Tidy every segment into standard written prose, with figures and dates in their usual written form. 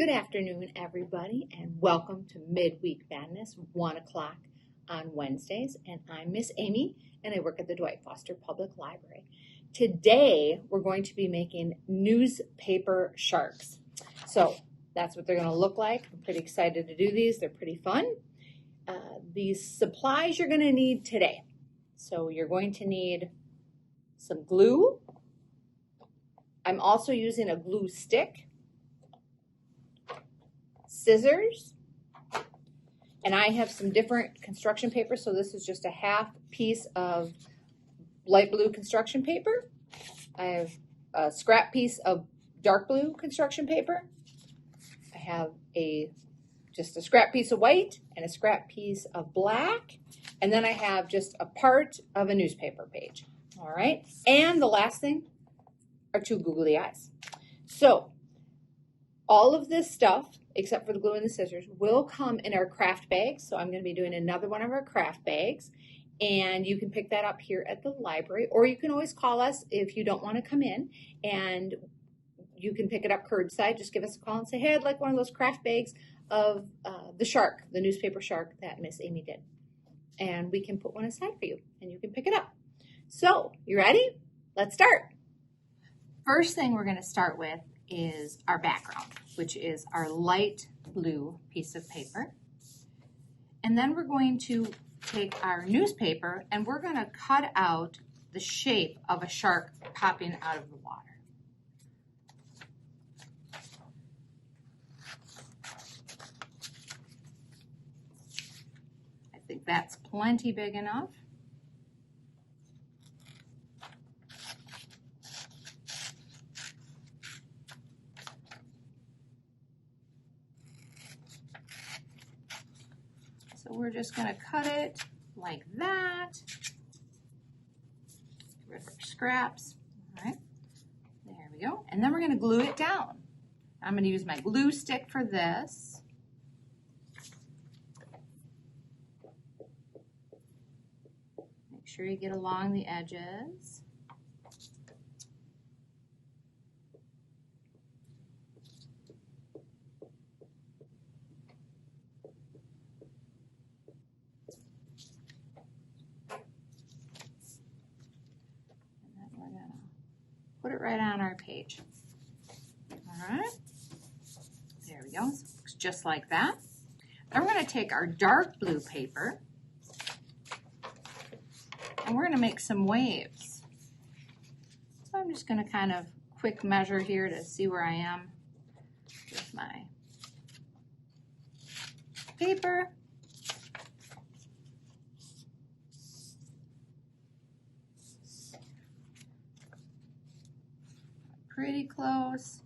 Good afternoon, everybody, and welcome to Midweek Madness, 1 o'clock on Wednesdays. And I'm Miss Amy, and I work at the Dwight Foster Public Library. Today, we're going to be making newspaper sharks. So that's what they're going to look like. I'm pretty excited to do these. They're pretty fun. These supplies you're going to need today. So you're going to need some glue. I'm also using a glue stick, scissors, and I have some different construction paper. So this is just a half piece of light blue construction paper. I have a scrap piece of dark blue construction paper. I have just a scrap piece of white and a scrap piece of black. And then I have just a part of a newspaper page. All right. And the last thing are two googly eyes. So all of this stuff, except for the glue and the scissors, will come in our craft bags. So I'm going to be doing another one of our craft bags. And you can pick that up here at the library, or you can always call us if you don't want to come in, and you can pick it up curbside. Just give us a call and say, hey, I'd like one of those craft bags of the shark, the newspaper shark that Miss Amy did. And we can put one aside for you, and you can pick it up. So, you ready? Let's start. First thing we're going to start with is our background, which is our light blue piece of paper. And then we're going to take our newspaper and we're going to cut out the shape of a shark popping out of the water. I think that's plenty big enough. So we're just going to cut it like that. Get rid of our scraps. All right, there we go. And then we're going to glue it down. I'm going to use my glue stick for this. Make sure you get along the edges. Put it right on our page. All right, there we go. So it looks just like that. Then we're going to take our dark blue paper and we're going to make some waves. So I'm just going to kind of quick measure here to see where I am with my paper. Pretty close.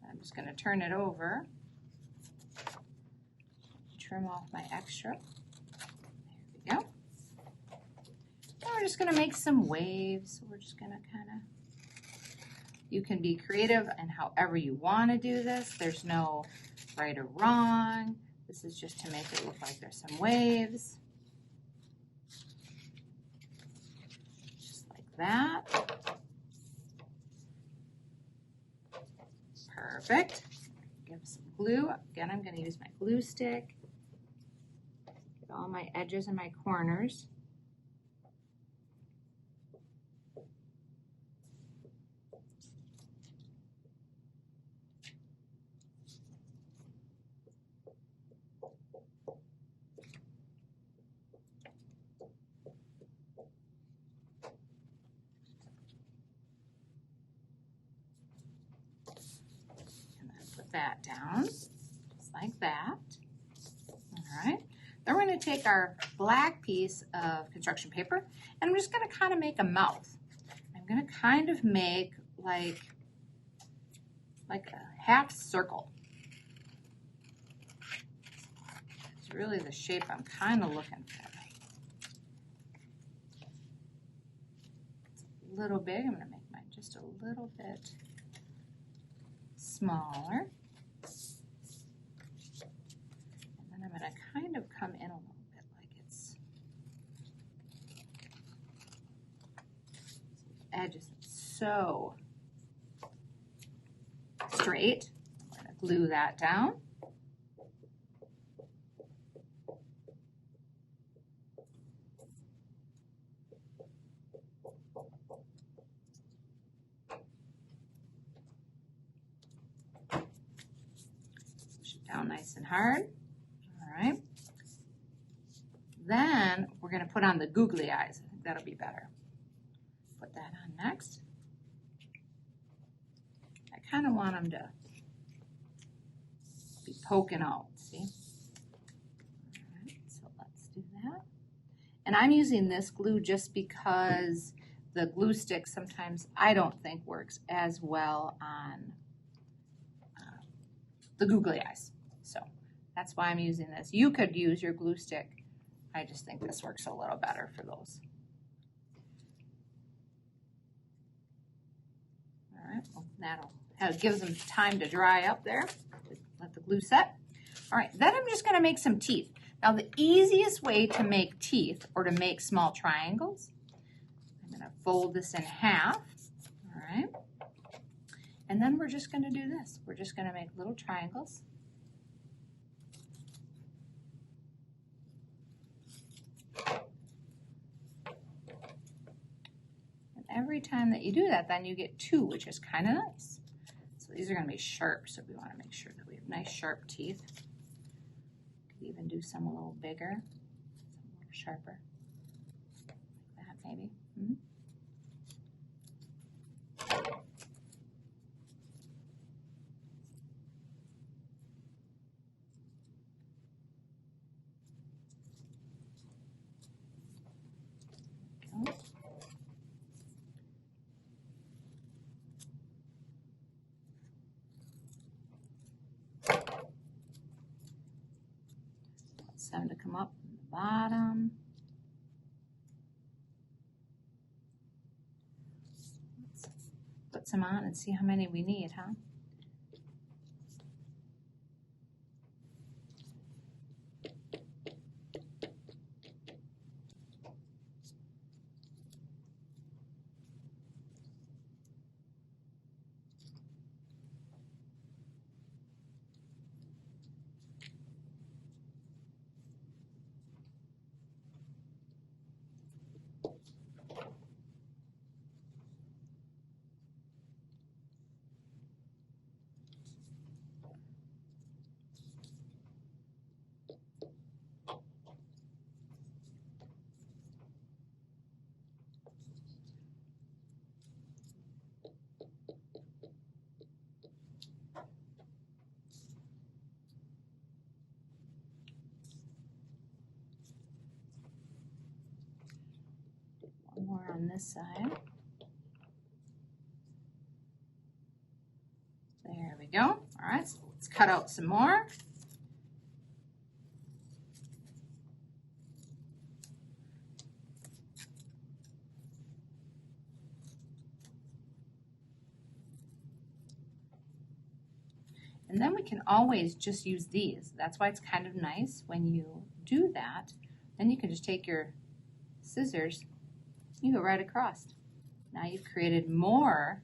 I'm just going to turn it over, trim off my extra. There we go. Now we're just going to make some waves. We're just going to you can be creative and however you want to do this. There's no right or wrong. This is just to make it look like there's some waves. Just like that. Perfect. Give some glue. Again, I'm going to use my glue stick. Get all my edges and my corners. That down, just like that. All right. Then we're going to take our black piece of construction paper and I'm just going to kind of make a mouth. I'm going to kind of make like a half circle. It's really the shape I'm kind of looking for. It's a little big. I'm going to make mine just a little bit smaller. And then I'm going to kind of come in a little bit like it's the edge isn't so straight. I'm going to glue that down. Push it down nice and hard. All right. Then we're going to put on the googly eyes. I think that'll be better. Put that on next. I kind of want them to be poking out, see? All right, so let's do that. And I'm using this glue just because the glue stick sometimes I don't think works as well on the googly eyes. So that's why I'm using this. You could use your glue stick. I just think this works a little better for those. All right, well, that'll gives them time to dry up there. Let the glue set. All right, then I'm just going to make some teeth. Now, the easiest way to make teeth or to make small triangles, I'm going to fold this in half. All right, and then we're just going to do this. We're just going to make little triangles. Every time that you do that, then you get two, which is kind of nice. So these are going to be sharp, so we want to make sure that we have nice sharp teeth. Could even do some a little bigger, some a little sharper, like that maybe. Okay. Some to come up from the bottom. Let's put some on and see how many we need, huh? One more on this side. There we go. All right, so let's cut out some more. And then we can always just use these. That's why it's kind of nice when you do that. Then you can just take your scissors, you go right across. Now you've created more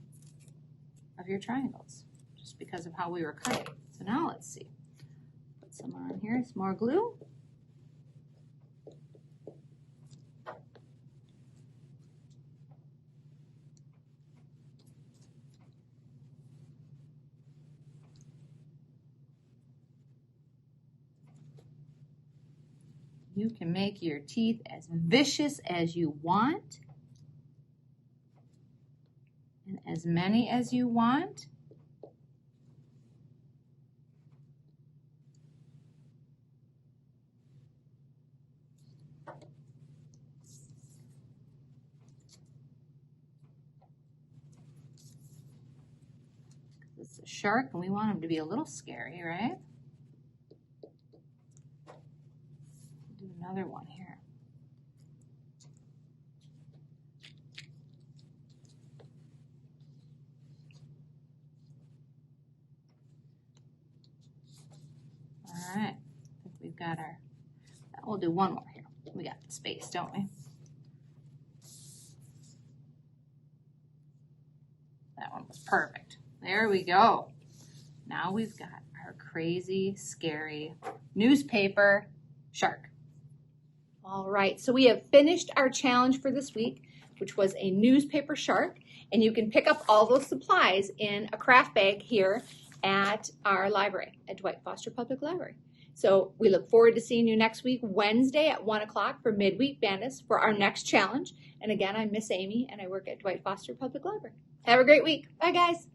of your triangles just because of how we were cutting. So now let's see. Put some on here, some more glue. You can make your teeth as vicious as you want and as many as you want. This is a shark and we want him to be a little scary, right? Do another one here. All right, I think we've got our, we'll do one more here. We got the space, don't we? That one was perfect. There we go. Now we've got our crazy, scary newspaper shark. All right, so we have finished our challenge for this week, which was a newspaper shark, and you can pick up all those supplies in a craft bag here at our library, at Dwight Foster Public Library. So we look forward to seeing you next week, Wednesday at 1 o'clock for Midweek Madness for our next challenge. And again, I'm Miss Amy, and I work at Dwight Foster Public Library. Have a great week. Bye, guys.